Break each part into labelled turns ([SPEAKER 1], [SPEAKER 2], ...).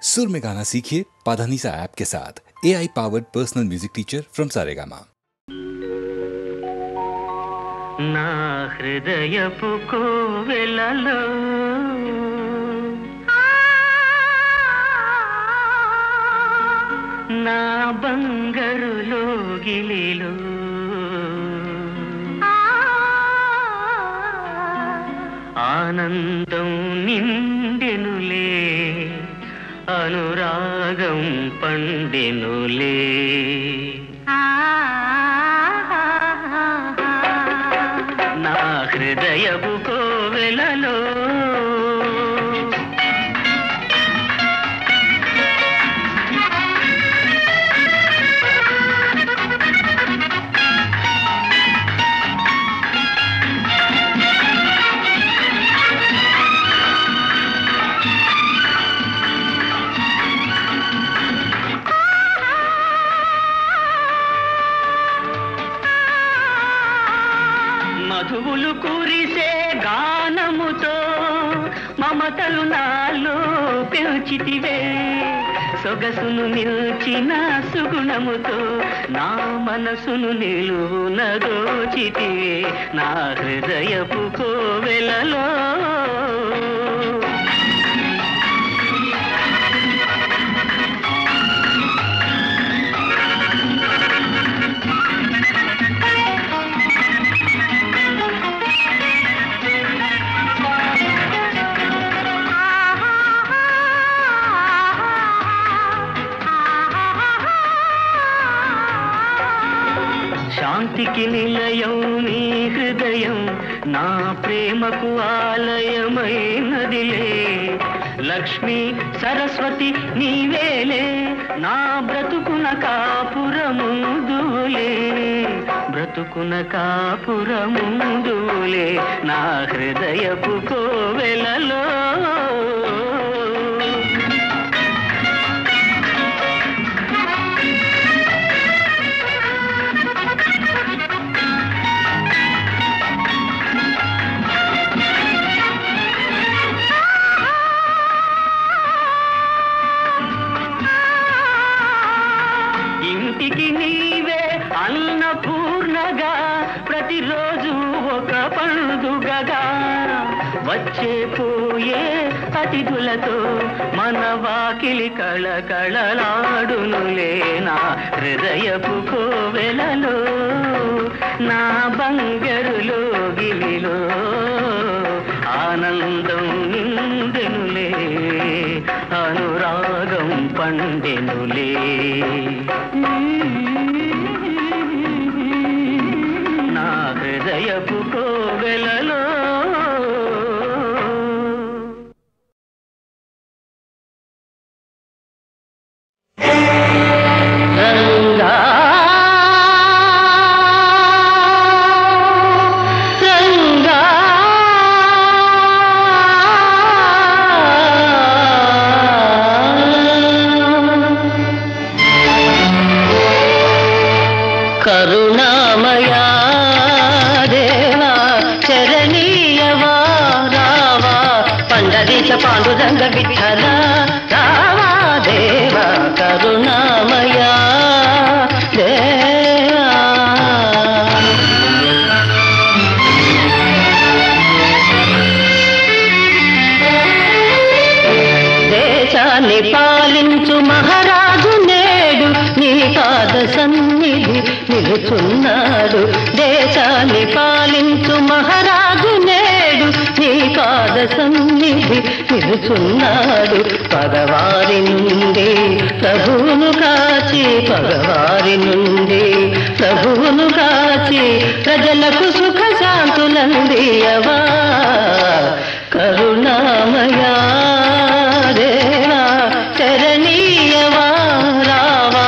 [SPEAKER 1] सुर में गाना सीखिए पाधानीसा ऐप के साथ। AI powered personal music teacher from Saregama.
[SPEAKER 2] నా హృదయపు కోవెలలో నా బంగారు లోగిలిలో ఆనందం నిండెనులే, అనురాగం పండెనులే. నా హృదయపు కోవెలలో మధువులు కురిసే గానముతో మమతలు నాలో పెంచితివే, సొగసును నిల్చిన సుగుణముతో నా మనసును నిలువున దోచితివే. నా హృదయపు కోవెలలో శాంతికి నిలయం నీ హృదయం, నా ప్రేమకు ఆలయమైనదిలే. లక్ష్మి సరస్వతి నీవేలే, నా బ్రతుకున కాపురముందులే, బ్రతుకున కాపురముందులే. నా హృదయపు కోవెలలో ఇంటికి నీవే అన్నపూర్ణగా, ప్రతిరోజు ఒక పండుగగా, వచ్చే పోయే అతిథులతో మన వాకిలి కళకళలాడునులే. నా హృదయపు కోవెలలో నా బంగారు లోగిలిలో ఆనందం నిండెనులే, అనురాగం పండెనులే. నా హృదయపు కోవెలలో రంగా రంగా కరుణామయా దేవా చరణీయవా రావా, పండరీశ పాండురంగ విఠల రావా దేవా, కరుణామయా దేవా. దేశాన్ని పాలించు మహారాజు నేడు నీ పాద సన్నిధి నిలుచున్నాడు. దేశాన్ని పాలించు మహారాజు నేడు నీ పాద సన్నిధి నిలుచున్నాడు. పగవారి నుండి ప్రభువును కాచి, పగవారి నుండి ప్రభువును కాచి, ప్రజలకు సుఖ శాంతులందియవా, కరుణామయా దేవా చరణీయవా రావా,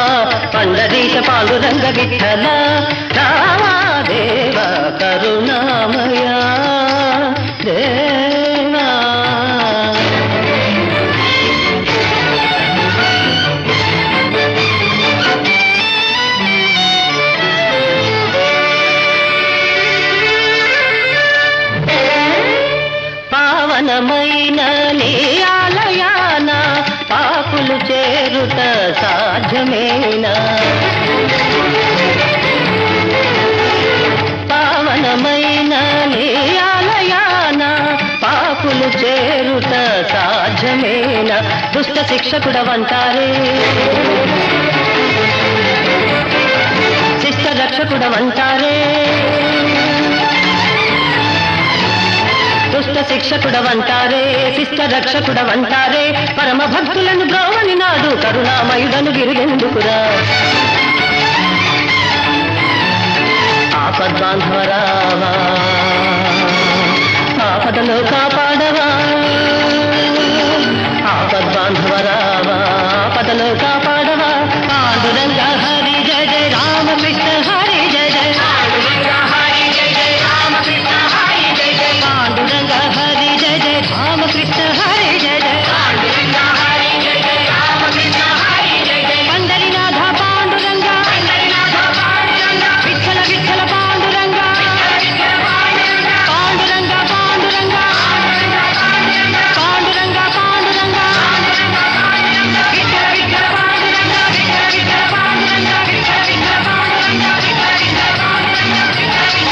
[SPEAKER 2] పండరీశ పాండురంగ విఠల రావా దేవా, కరుణామయా దేవా. పావనమైన నీ ఆలయాన పాపుల చేరుట సాధ్యమేనా పావనమైన నీ ఆలయాన పాపులు చేరుట సాధ్యమేనా దుష్ట శిక్షకుడవంటారే శిష్ట రక్షకుడవంటారే దుష్ట శిక్షకుడవంటారే శిష్ట రక్షకుడవంటారే పరమ భక్తులను బ్రోవని నాడు కరుణామయుడను గిరిగెందుకురా ఆపద్బాంధవరావా ఆపదలో కాపాడవా ఆపద్బాంధవరావా ఆపదలో కాపాడవా పాండురంగ హరి జయ జయ రామకృష్ణ హరి జయ జయ పాండురంగ హరి జయ జయ రామకృష్ణ హరి జయ జయ పాండురంగ హరి జయ జయ రామకృష్ణ హరి జయ జయ పాండురంగ హరి జయ జయ రామకృష్ణ హరి జయ జయ పండరినాథ పాండురంగ పండరినాథ పాండురంగ విఠల విఠల పాండురంగ విఠల విఠల పాండురంగ పాండురంగ పాండురంగ పాండురంగ పాండురంగ విఠల విఠల పాండురంగ విఠల విఠల పాండురంగ విఠల విఠల పాండురంగ విఠల విఠల పాండురంగ విఠల విఠల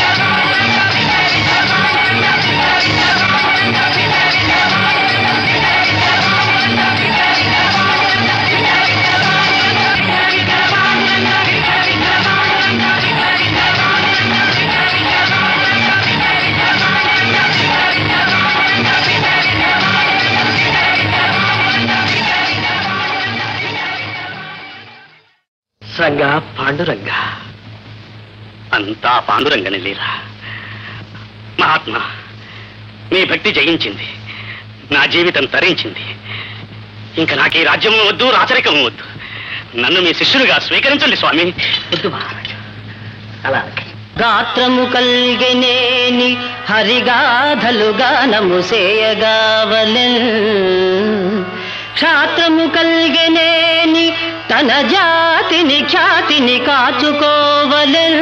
[SPEAKER 3] రంగా పాండురంగ అంతా పాండురంగని లీలా మహాత్మా మీ భక్తి జయించింది నా జీవితం తరించింది ఇంకా నాకు ఈ రాజ్యము వద్దు రాచరికము వద్దు నన్ను మీ శిష్యుడిగా స్వీకరించండి స్వామి వద్దు మహారాజు అలా
[SPEAKER 2] గాత్రము కల్గెనేని హరిగాధలు గానము సేయగావలెన్ క్షాత్రము కల్గెనేని తన జాతిని ఖ్యాతిని కాచుకోవలెన్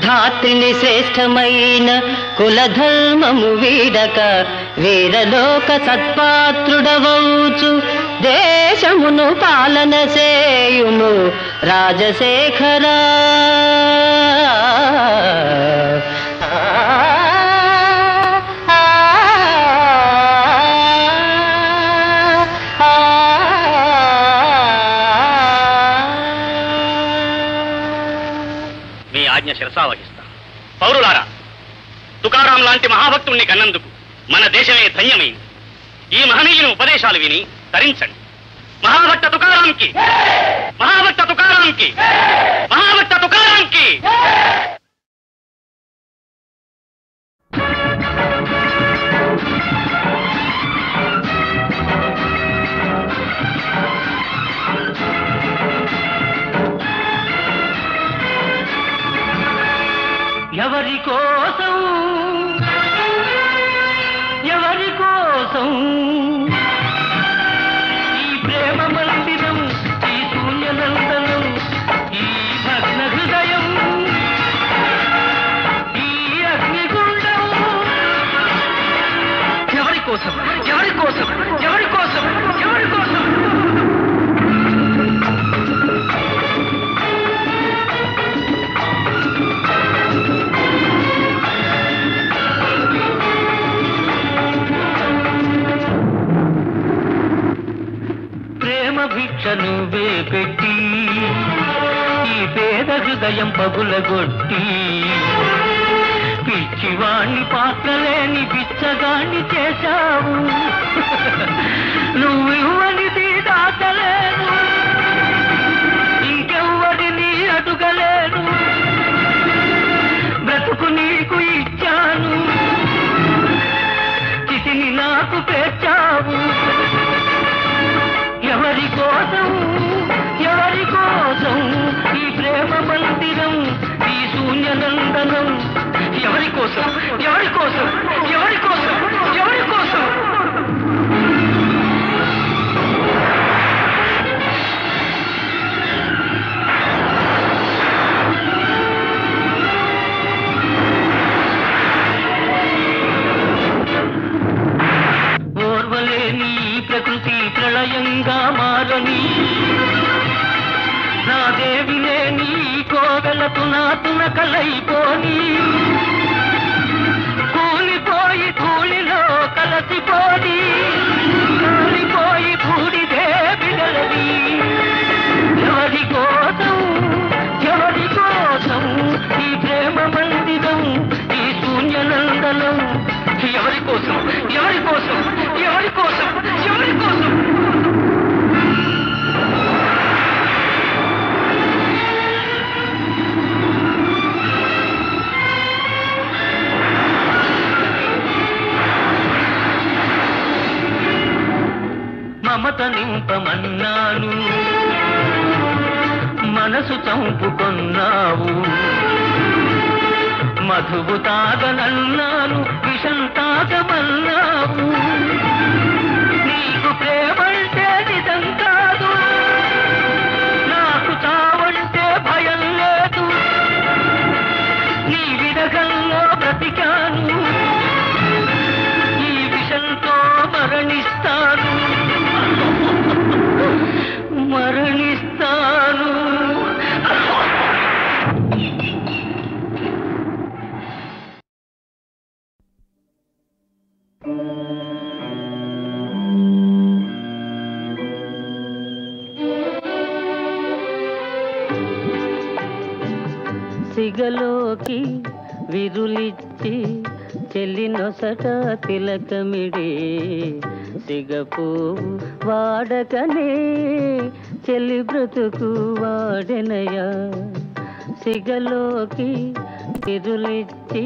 [SPEAKER 2] ధాత్రిని శ్రేష్టమైన కులధర్మము వీడక వీరలోక సత్పాత్రుడవౌచు దేశమును పాలన సేయుము రాజశేఖరా
[SPEAKER 3] మీ ఆజ్ఞ శిరసావహిస్తాను పౌరులారా తుకారాం లాంటి మహాభక్తుణ్ణి కన్నందుకు మన దేశమే ధన్యమైంది ఈ మహనీయుని ఉపదేశాలు విని తరించండి మహాభక్త తుకారాంకి మహాభక్త తుకారాంకి మహాభక్త తుకారాంకి
[SPEAKER 2] ఎవరి కోసం ఎవరి కోసం ఈ ప్రేమ మందిరం ఈ శూన్యనందనం ఈ భగ్న హృదయం ఈ అగ్నిగుండం ఎవరి కోసం ఎవరి కోసం ఎవరి కోసం ఎవరి కోసం భిక్షను వేపెట్టి ఈ పేద హృదయం పగులగొట్టి పిచ్చివాణ్ణి పాత్రలేని పిచ్చగాణ్ణి చేశావు నువ్వు ఇవ్వనిది దాచలేను ఇంకెవ్వడిని అడుగలేను బ్రతుకు నీకు ఇచ్చాను చితిని నాకు పేర్చావు ఎవరి కోసం ఎవరి కోసం ఈ ప్రేమ మందిరం ఈ శూన్యనందనం ఎవరి కోసం ఎవరి కోసం ఎవరి కోసం ఎవరి కోసం ఓర్వలేని ప్రకృతి ప్రళయ ఆలయంగా మారని నా దేవినే నీ కోవెలకు నాతున కలైపోని కూలిపోయి ధూళిలో కలసిపోని కూలిపోయి బూడిదే బిడలది ఎవరి కోసం ఈ ప్రేమ మందిరం ఈ శూన్యనందనం ఎవరి కోసం ఎవరి కోసం ఎవరి కోసం ఎవరి కోసం మమత నింపమన్నాను మనసు చంపుకొన్నావు మధువు తాగనన్నాను విషం తాగమన్నావు నీకు ప్రేమంటే నిజం కాదు నాకు చావంటే భయం లేదు నీ విరగంలో బ్రతికాను ఈ విషంతో మరణిస్తాను మరణిస్తాను సిగలోకి విరులిచ్చి చెల్లినొసట తిలకమిడి సిగపువ్వు వాడకనే చెల్లి బ్రతుకు వాడెనయా సిగలోకి విరులిచ్చి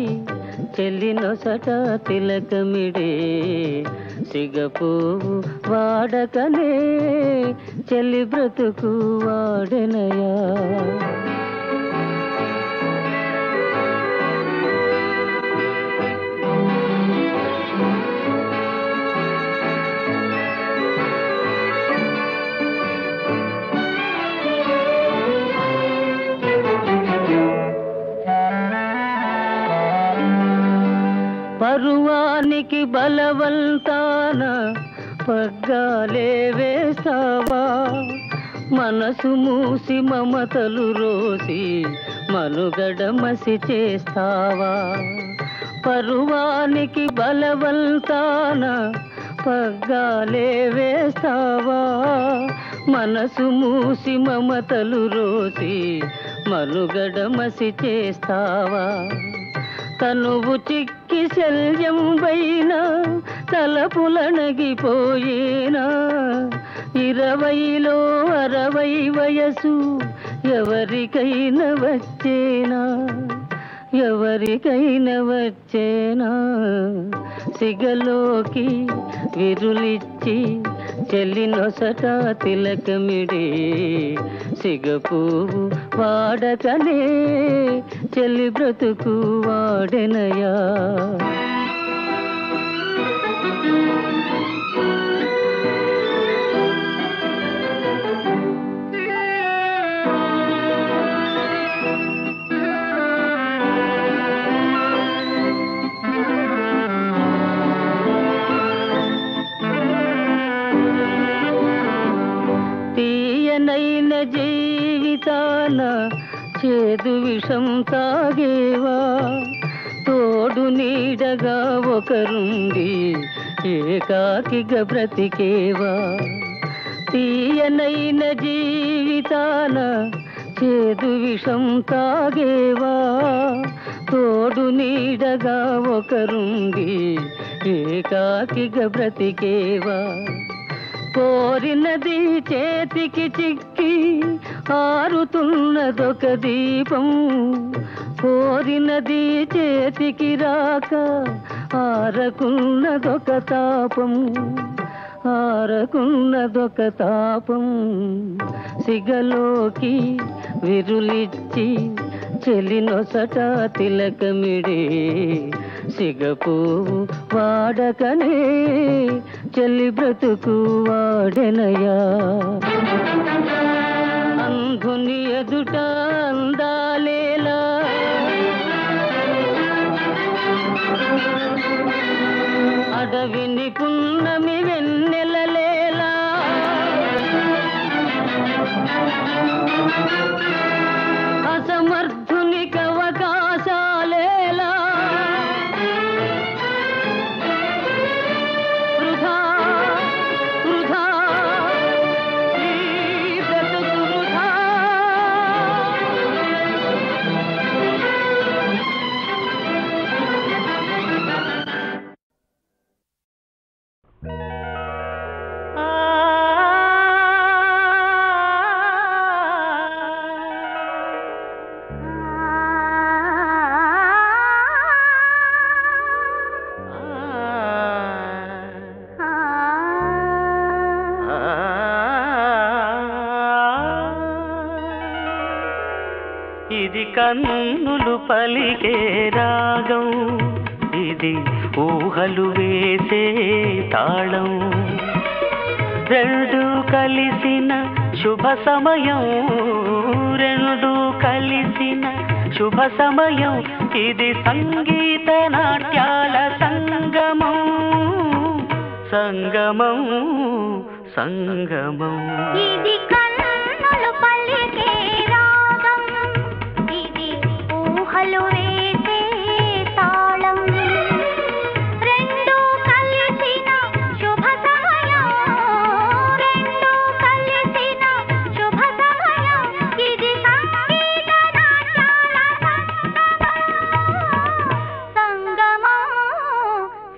[SPEAKER 2] చెల్లినొసట తిలకమిడి సిగపువ్వు వాడకనే చెల్లి బ్రతుకు వాడెనయా పరువానికి బలవంతాన పగ్గాలే వేస్తావా మనసు మూసి మమతలు రోసి మనుగడ మసి చేస్తావా పరువానికి బలవంతాన పగ్గాలే వేస్తావా మనసు మూసి మమతలు రోసి మనుగడ మసి చేస్తావా తనువు చిక్కి శల్యం వైన తలపులనగిపోయేనా 20లో 60 వయసు ఎవరికైనా వచ్చేనా ఎవరికైనా వచ్చేనా సిగలోకి విరులిచ్చి చెల్లినొసట తిలకమిడి సిగపువ్వు వాడకనే చెల్లి బ్రతుకు వాడెనయా తీయనైన జీవితాన చేదు విషం తాగేవా తోడు నీడగా ఒకరుండి ఏకాకిగా బ్రతికేవా తీయనైన జీవితాన చేదు విషం తాగేవా తోడు నీడగా ఒకరుండి ఏకాకిగా బ్రతికేవా కోరినది చేతికి చిక్కి ఆరుతున్నదొక దీపం కోరినది చేతికి రాక ఆరకున్నదొక తాపం ఆరకున్నదొక తాపం సిగలోకి విరులిచ్చి చెల్లినొసట తిలకమిడి సిగపువ్వు వాడకనే చెల్లి బ్రతుకు వాడెనయా అంధుని ఎదుట అందాలేలా అడవిని పున్నమి వెన్నెలలేలా అసమర్థునికి అవకాశాలేలా వృధా వృధా ఈ బ్రతుకు వృధా.
[SPEAKER 3] ఇది కన్నులు పలికే రాగం, ఇది ఊహలు వేసే తాళం, రెండు కలిసిన శుభ సమయం, రెండు కలిసిన శుభ సమయం, ఇది సంగీత నాట్యాల సంగమం, సంగమం సంగమం.
[SPEAKER 4] ఇది కన్నులు పలికే రాగం, ఇది ఊహలు వేసే తాళం, రెండు కలిసిన శుభ సమయం, రెండు కలిసిన శుభ సమయం, ఇది సంగీత నాట్యాల సంగమం,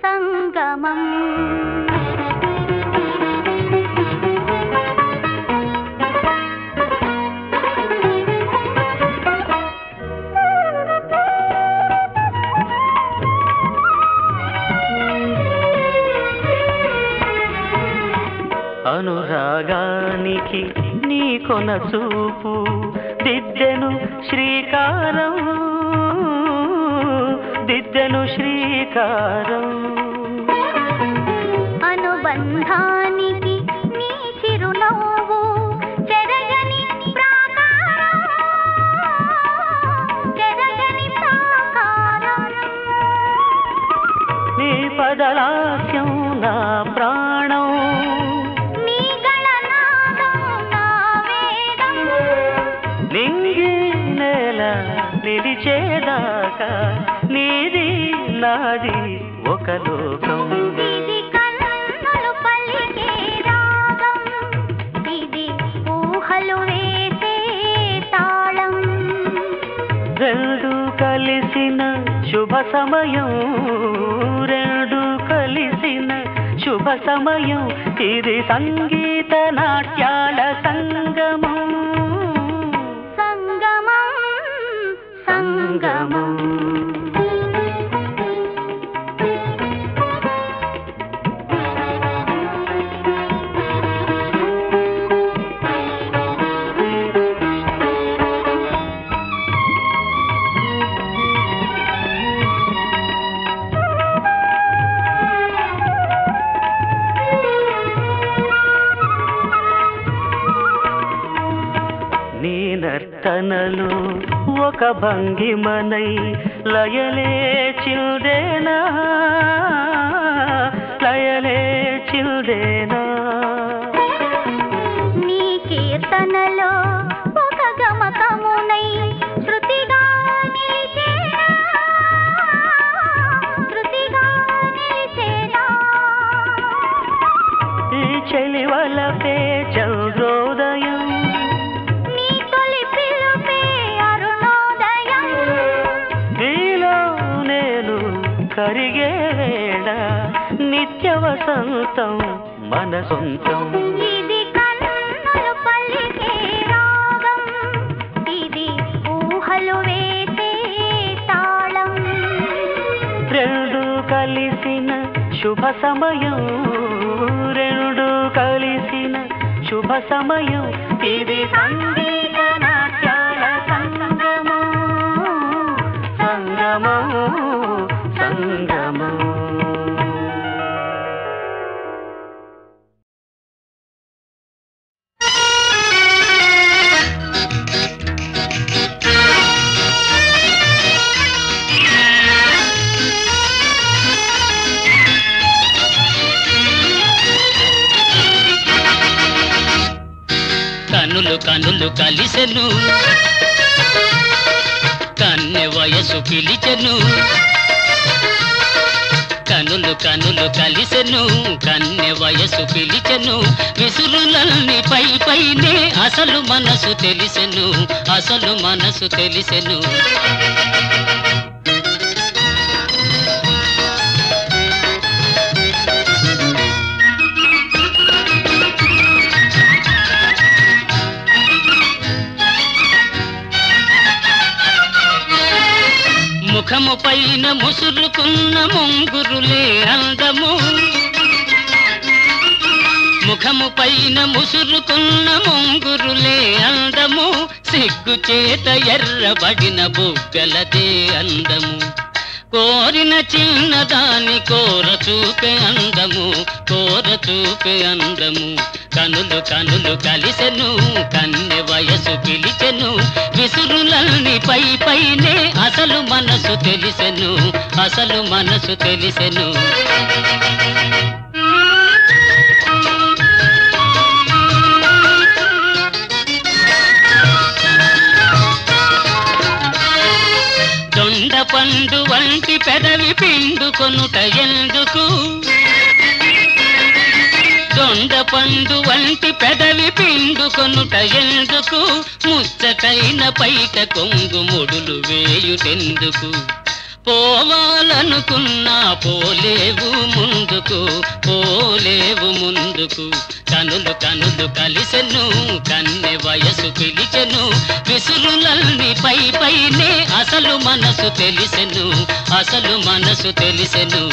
[SPEAKER 4] సంగమం.
[SPEAKER 3] అనురాగానికి నీ కొన చూపు దిద్దెను శ్రీకారం, దిద్దెను శ్రీకారం.
[SPEAKER 4] అనుబంధానికి నీ చిరునవ్వు చెరగని ప్రాకారం, చెరగని ప్రాకారం.
[SPEAKER 3] నీ పదలాస్యం నా ప్రాణం,
[SPEAKER 4] నీ గళనాదం నా వేదం,
[SPEAKER 3] నింగి నేల నిలిచేదాకా నీది నాది ఒక లోకం.
[SPEAKER 4] ఇది కన్నులు పలికే రాగం, ఇది ఊహలు వేసే తాళం,
[SPEAKER 3] రెండు కలిసిన శుభ సమయం, రెండు కలిసిన శుభ సమయం, ఇది సంగీత నాట్యాల సంగమం,
[SPEAKER 4] సంగమం సంగమం.
[SPEAKER 3] నీ నర్తనలు ఒక భంగిమనై లయలే చిల్దేనా, లయలే చిల్దేనా.
[SPEAKER 4] నీ కీర్తనలో ఒక గమకమునై శృతిగా నిలిచేనా, శృతిగా నిలిచేనా.
[SPEAKER 3] ఈ చెలివలపే చంద్రోదయం,
[SPEAKER 4] నీ తొలి పిలుపే అరుణోదయం,
[SPEAKER 3] నీలో నేను కరిగే వేళ నిత్య వసంతం మన సొంతం.
[SPEAKER 4] ఇది కన్నులు పలికే రాగం, ఇది ఊహలు వేసే తాళం,
[SPEAKER 3] రెండు కలిసిన శుభ సమయం, రెండు కలిసిన శుభ సమయం, ఇది సంగీత నాట్యాల సంగమం, సంగమం సంగమం.
[SPEAKER 2] తన
[SPEAKER 3] కనులు కనులు కలిసెను కన్నె వయసు పిలిచెను కనులు కనులు కలిసెను కన్నె వయసు పిలిచెను విసురులన్నీ పై పైనే అసలు మనసు తెలిసెను అసలు మనసు తెలిసెను ముఖము పైన ముసురుకున్న ముంగురులే అందము ముఖము పైన ముసురుకున్న ముంగురులే అందము సిగ్గు చేత ఎర్రబడిన బుగ్గలదే అందము కోరిన చిన్నదాని కోర చూపే అందము కోర చూపే అందము కనులు కనులు కలిసెను కన్నె వయసు పిలిచెను విసురులన్నీ పై పైనే అసలు మనసు తెలిసెను అసలు మనసు తెలిసెను దొండ పండు వంటి పెదవి పిండుకొనుట ఎందుకు దొండ పండు వంటి పెదవి పిండుకొనుట ఎందుకు ముచ్చటైన పైట కొంగు ముడులు వేయుటెందుకు పోవాలనుకున్నా పోలేవు ముందుకు పోలేవు ముందుకు కనులు కనులు కలిసెను కన్నె వయసు పిలిచెను విసురులన్నీ పై పైనే అసలు మనసు తెలిసెను అసలు మనసు తెలిసెను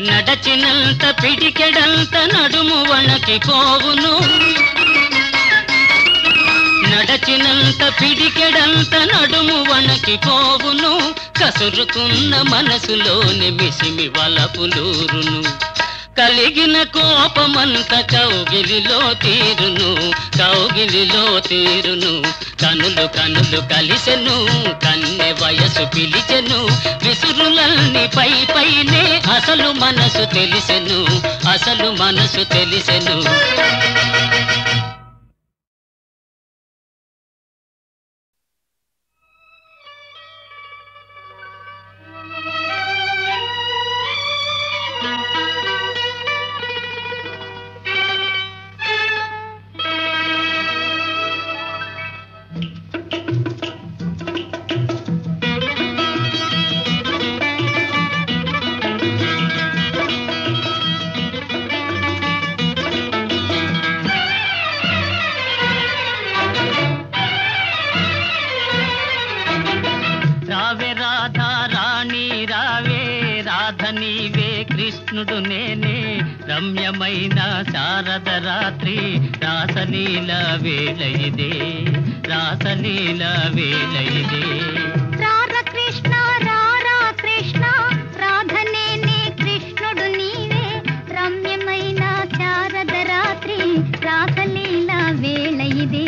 [SPEAKER 3] నడచినంత పిడికెడంత నడుము వణకి పోవును నడచినంత పిడికెడంత నడుము వణకి పోవును కసురుకున్న మనసులోని మిసిమి వలపులూరును కలిగిన కోపమంత కౌగిలిలో తీరును కౌగిలిలో తీరును కనులు కనులు కలిసెను కన్నె వయసు పిలిచెను విసురులన్నీ పై పైనే అసలు మనసు తెలిసెను అసలు మనసు తెలిసెను కృష్ణుడు నేనే రమ్యమైన శారద రాత్రి రాసలీల వేళ ఇదే రాసలీల వేళ ఇదే
[SPEAKER 4] రారా కృష్ణ రారా కృష్ణ రాధనేనే కృష్ణుడు నీవే రమ్యమైన శారద రాత్రి రాసలీల వేళ ఇదే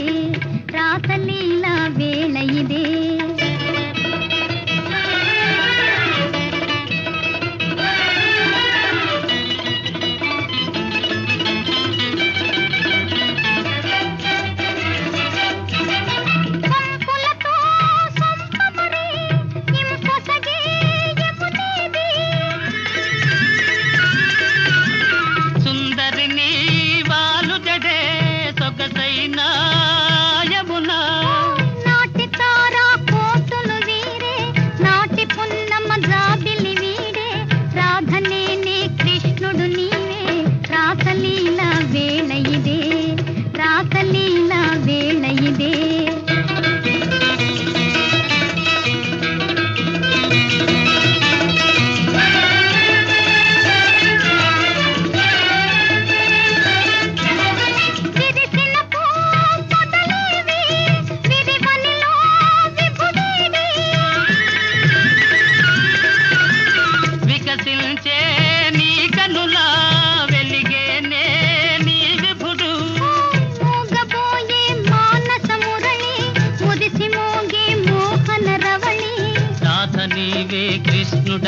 [SPEAKER 4] రాసలీల వేళ ఇదే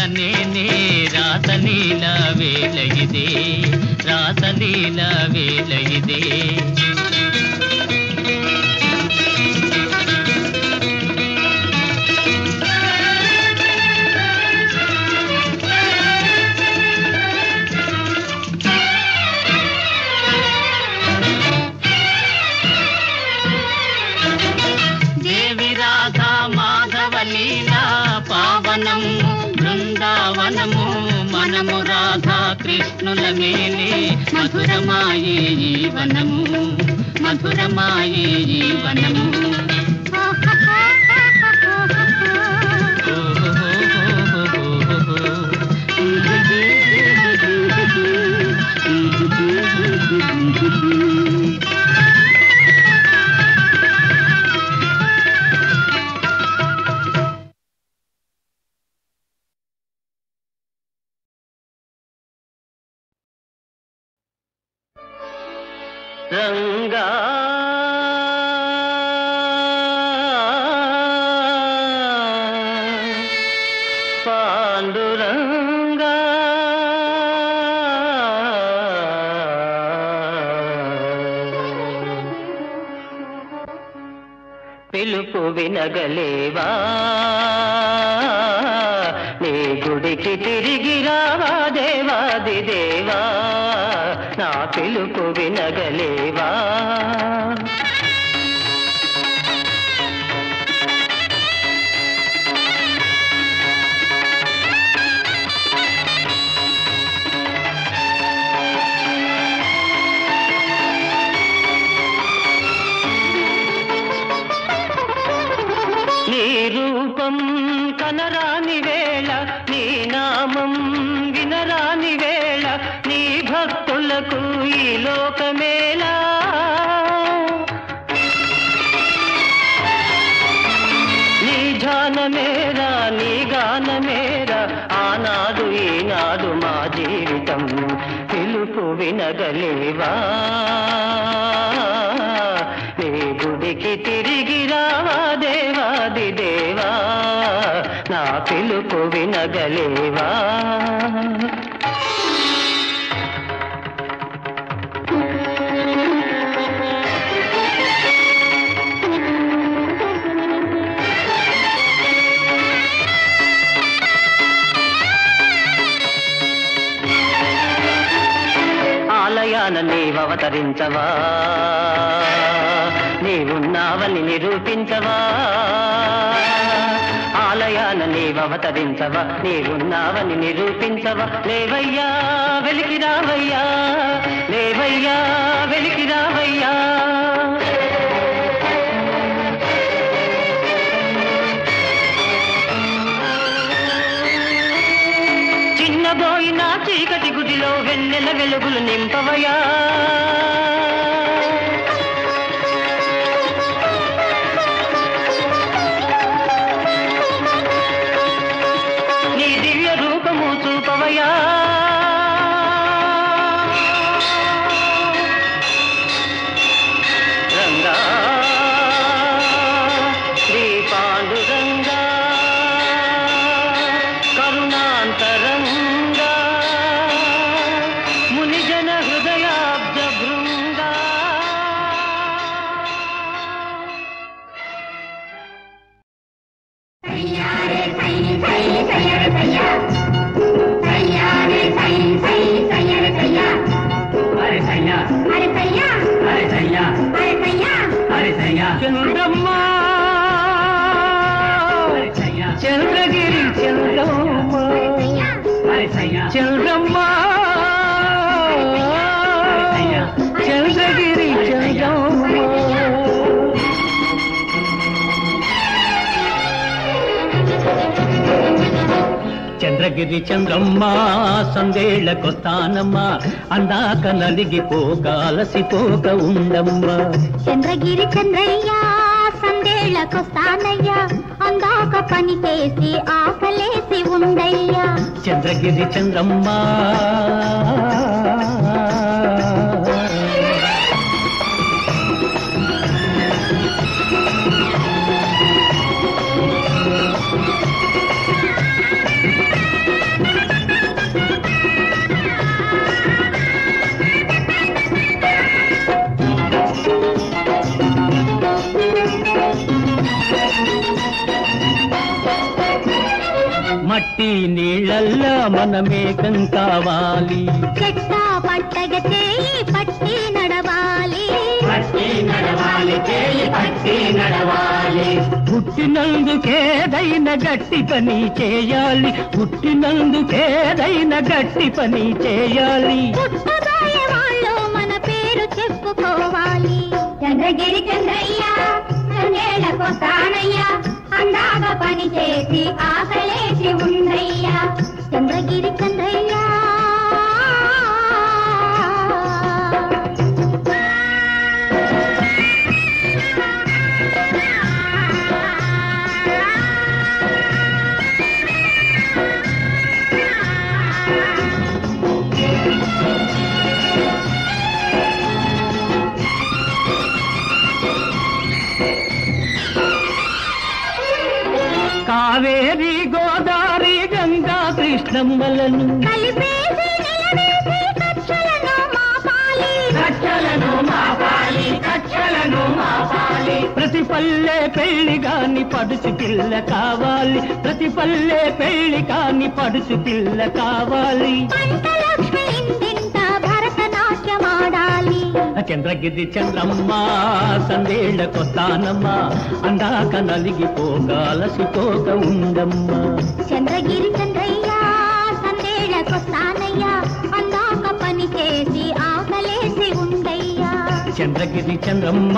[SPEAKER 2] రాధనేనే రాసలీల వేళ ఇదే రాసలీల వేళ ఇదే బృందావనము మనము రాధా కృష్ణుల మేలే మధురమాయే ఈ వనము మధురమాయే ఈ వనము రంగా పాండురంగా పిలుపు వినగలేవా నీ గుడికి తిరిగి రావా దేవాది దేవా నా పిలుపు వినగలేవా నీ రూపం కనరాని వేళ నీ నామం వినరాని వేళ నీ భక్తులకు ఈ లోకమేలా నీ ధ్యానమేరా నీ గానమేరా ఆనాడు ఈనాడు మా జీవితం పిలుపు వినగలేవా నీ గుడికి తిరిగి రావా దేవాది దేవా నా పిలుపు వినగలేవా ఆలయాన నీవవతరించవా నీవున్నావని నిరూపించవా ఆలయాన నీవవతరించవా నీవున్నావని నిరూపించవా లేవయ్యా వెలికి రావయ్యా లేవయ్యా వెలికి రావయ్యా చిన్నబోయిన చీకటి గుడిలో వెన్నెల వెలుగులు నింపవయ్యా నీ దివ్య రూపము చూపవయ్యా రంగా శ్రీ పాండురంగా కరుణాంతరంగా మునిజన హృదయాబ్జ భృంగా చంద్రమ్మ చంద్రగిరి చంద్రమ్మ చంద్రమ్మ చంద్రగిరి చంద్రమ్మ చంద్రగిరి చంద్రమ్మ సందేళ్లకొస్తానమ్మా అందాక నలిగిపోక అలసిపోక ఉండమ్మా
[SPEAKER 4] చంద్రగిరి చంద్రయ్య సందేళ్లకొస్తానయ్యా అందాక పని చేసి ఆకలేసి ఉండయ్యా
[SPEAKER 2] చంద్రగిరి చంద్రమ్మ మట్టి నీళ్ళల్లా మనమేకం కావాలి.
[SPEAKER 4] చెట్ట పట్టగ చేయి పట్టి నడవాలి.
[SPEAKER 2] పట్టి నడవాలి, చేయి పట్టి నడవాలి. పుట్టినందుకేదైనా గట్టి పని చేయాలి. పుట్టినందుకేదైనా గట్టి పని చేయాలి.
[SPEAKER 4] పుట్టబోయే వాళ్ళు మన పేరు చెప్పుకోవాలి. చంద్రగిరి చంద్రయ్య చంద్రేళ్ళకొస్తానయ్య, అందాక పని చేసి ఆకలేసి ఉండయ్యా. చంద్రగిరి చంద్రయ్య
[SPEAKER 2] కావేరి గోదావరి గంగా కృష్ణమ్మలను
[SPEAKER 4] కలిపేసి నిలవేసి కచ్చలను మాపాలి.
[SPEAKER 2] కచ్చలను మాపాలి, కచ్చలను మాపాలి. ప్రతి పల్లె పెళ్లి గాని పడుచు పిల్ల కావాలి. ప్రతి పల్లె పెళ్లి కాని పడుచు పిల్ల కావాలి.
[SPEAKER 4] పంటలక్ష్మి ఇంటింట భరతనాట్యమాడాలి.
[SPEAKER 2] చంద్రగిరి చంద్రమ్మ సందేళ్లకొస్తానమ్మ, అందాక నలిగిపోగాలసిపోక ఉండమ్మ.
[SPEAKER 4] చంద్రగిరి చంద్రయ్య సందేళ్ళకొస్తానయ్యా, అందాక పని చేసి ఆకలేసి ఉండయ్యా.
[SPEAKER 2] చంద్రగిరి చంద్రమ్మ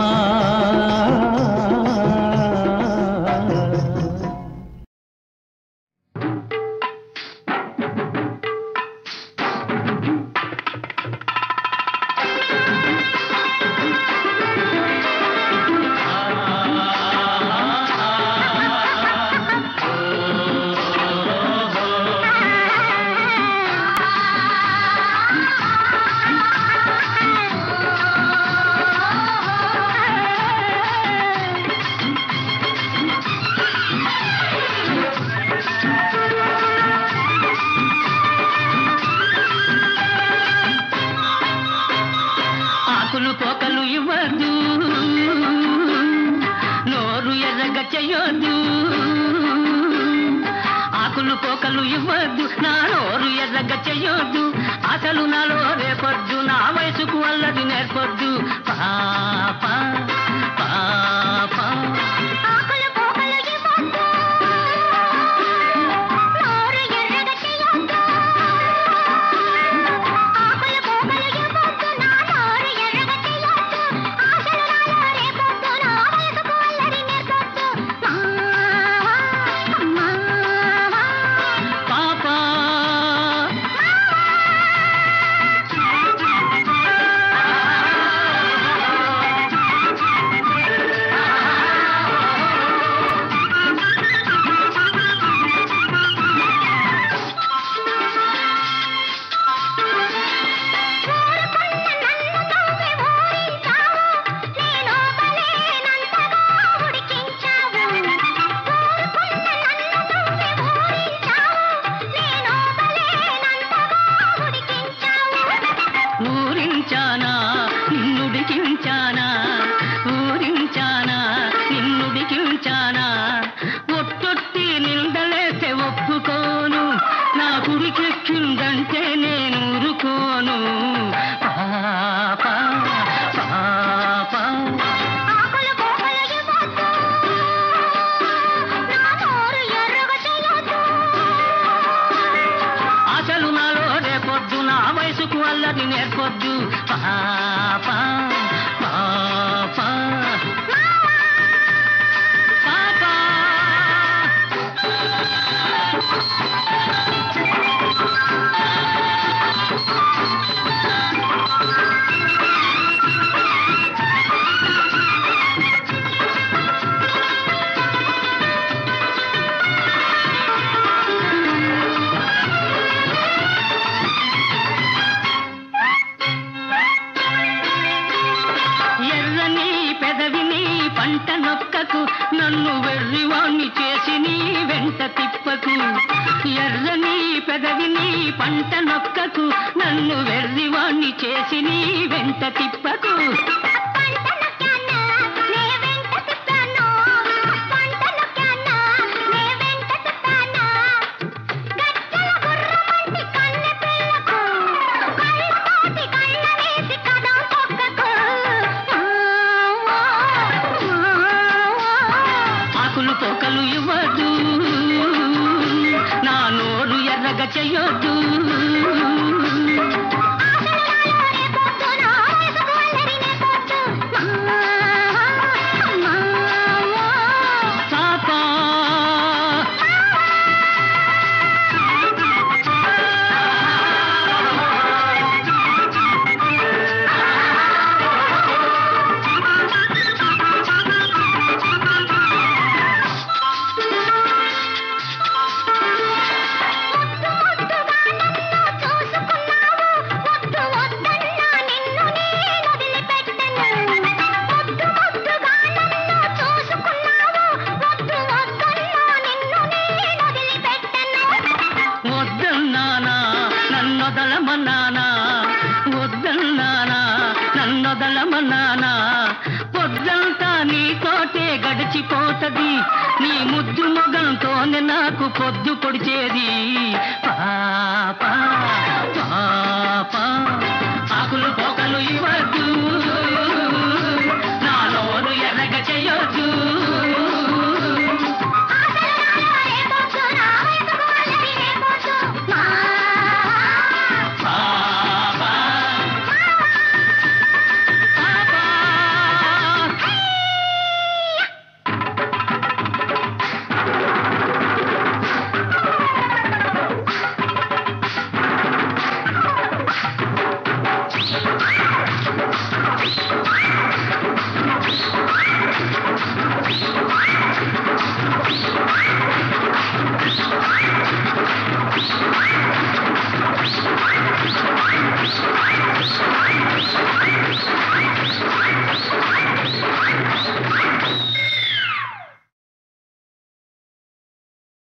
[SPEAKER 2] పోకలు ఇవ్వద్దు, నోరు ఎర్రగ చెయ్యొద్దు. ఆకులు పోకలు ఇవ్వద్దు, నా నోరు ఎర్రగ చెయ్యొద్దు. అసలు నాలో రేపొద్దు, నా వయసుకు అల్లది నేర్పొద్దు. పాప పాప నేర్పొద్దు. పాప పాప పాప నన్ను వెర్రివాణ్ణి చేసి నీ వెంట తిప్పకు. ఎర్రని పెదవిని పంట నొక్కకు, నన్ను వెర్రివాణ్ణి చేసి నీ వెంట తిప్పకు. చెయ్యొద్దు నన్నొదలమన్నానా పొద్దంతా నీతోటే గడిచిపోతది నీ ముద్దు మొగంతోనే నాకు పొద్దు పొడిచేది పాపా పాపా ఆకులు పోకలు ఇవ్వ